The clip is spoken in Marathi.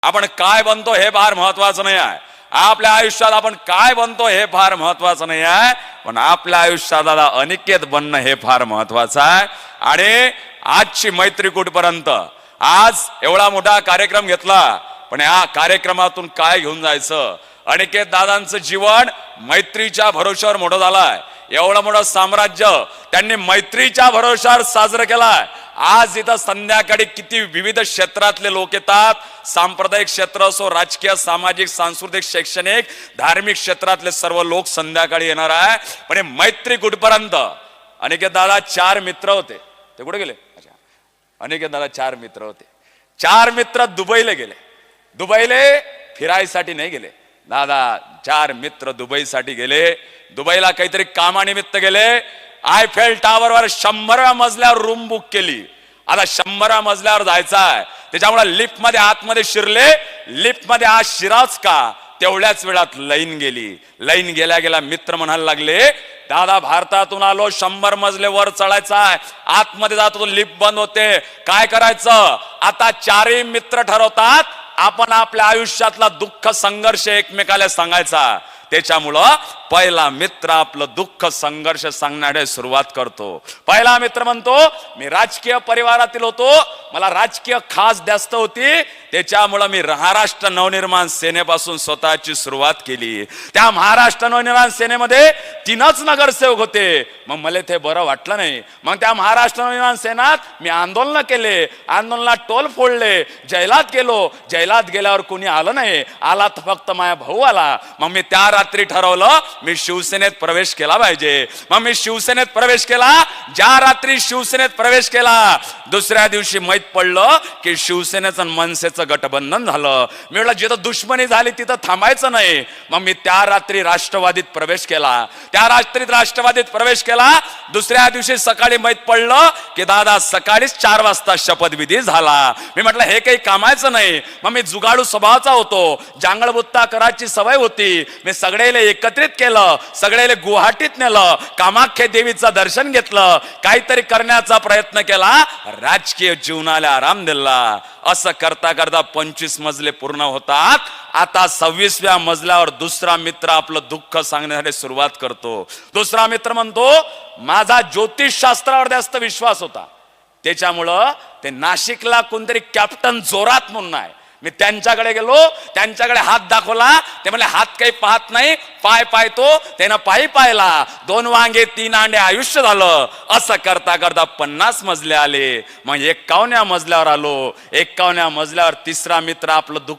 आपण काय बनतो हे फार महत्वाचं नाही आहे. आपल्या आयुष्यात आपण काय बनतो हे फार महत्वाचं नाही आहे, पण आपल्या आयुष्यात अनिकेत बनणं हे फार महत्वाचं आहे. आणि आजची मैत्री कुठपर्यंत, आज एवढा मोठा कार्यक्रम घेतला, पण या कार्यक्रमातून काय घेऊन जायचं? अनिकेत दादांचं जीवन मैत्रीच्या भरोश्यावर मोठं झालंय. एवढं मोठं साम्राज्य त्यांनी मैत्रीच्या भरोश्यावर साजरं केलाय. आज इथं संध्याकाळी किती विविध क्षेत्रातले लोक येतात. सांप्रदायिक क्षेत्र असो, राजकीय, सामाजिक, सांस्कृतिक, शैक्षणिक, धार्मिक क्षेत्रातले सर्व लोक संध्याकाळी येणार आहे. पण हे मैत्री कुठपर्यंत? अनिकेत दादा 4 मित्र होते, ते कुठे गेले? अच्छा, अनिकेत दादा 4 मित्र होते. 4 मित्र दुबईला गेले. दुबईला फिरायसाठी नाही गेले दादा. 4 मित्र दुबईसाठी गेले. दुबईला काहीतरी कामानिमित्त गेले. आयफेल टावरवर 100व्या मजल्यावर रूम बुक केली. आता 100व्या मजल्यावर जायचं आहे, त्याच्यामुळे लिफ्ट मध्ये आतमध्ये शिरले. लिफ्ट मध्ये आज शिराच का, तेवढ्याच वेळात लाईन गेली. लाईन गेल्या गेल्या मित्र म्हणायला लागले, दादा भारतातून आलो, 100 मजले वर चढायचं आहे. आतमध्ये जातो, लिफ्ट बंद होते, काय करायचं? आता 4ही मित्र ठरवतात आपण आपल्या आयुष्यातला दुःख संघर्ष एकमेकाला सांगायचा. त्याच्यामुळं पहिला मित्र आपलं दुःख संघर्ष सांगण्याने सुरुवात करतो. पहिला मित्र म्हणतो, मी राजकीय परिवारातील होतो, मला राजकीय खास जास्त होती, त्याच्यामुळं मी महाराष्ट्र नवनिर्माण सेनेपासून स्वतःची सुरुवात केली. त्या महाराष्ट्र नवनिर्माण सेनेमध्ये 3च नगरसेवक होते. मग मला ते बरं वाटलं नाही. मग त्या महाराष्ट्र नवनिर्माण सेनात मी आंदोलन केले, आंदोलनात टोल फोडले, जैलात गेलो. जैलात गेल्यावर कोणी आलं नाही, आला तर फक्त माझा भाऊ आला. मग मी त्या रात्री ठरवलं मी शिवसेनेत प्रवेश केला पाहिजे. मग मी शिवसेनेत प्रवेश केला. ज्या रात्री शिवसेनेत प्रवेश केला, दुसऱ्या दिवशी माहित पडलं की शिवसेनेचं मनसेचं गठबंधन झालं. मी म्हटलं जिथं दुश्मनी झाली तिथं थांबायचं नाही. मग मी त्या रात्री राष्ट्रवादीत प्रवेश केला. त्या रात्रीत राष्ट्रवादीत प्रवेश केला. दुसऱ्या दिवशी सकाळी माहित पडलं की दादा सकाळीच 4 वाजता शपथविधी झाला. मी म्हटलं हे काही कामायचं नाही. मग मी जुगाडू स्वभावाचा होतो, जांगळबुत्ता करायची सवय होती. मी सगळेले एकत्रित केलं, सगळेले गुवाहाटीत नेलं, कामाख्या देवीचं दर्शन घेतलं, काहीतरी करण्याचा प्रयत्न केला, राजकीय जीवनाला आराम दिला. असं करता करता 25 मजले पूर्ण होतात. आता 26व्या मजल्यावर दुसरा मित्र आपलं दुःख सांगण्यासाठी सुरुवात करतो. दुसरा मित्र म्हणतो, माझा ज्योतिषशास्त्रावर जास्त विश्वास होता, त्याच्यामुळं ते नाशिकला कोणतरी कॅप्टन जोरात म्हणून आहे. मी त्यांच्याकडे गेलो, त्यांच्याकडे हात दाखवला. ते म्हणले हात काही पाहत नाही, पाय पाहतो. त्यानं पायी पाहिला. 2 वांगे 3 अंडे आयुष्य झालं. असं करता करता 50 मजले आले. मग 51व्या मजल्यावर आलो. 51व्या मजल्यावर तिसरा मित्र आपलं दुःख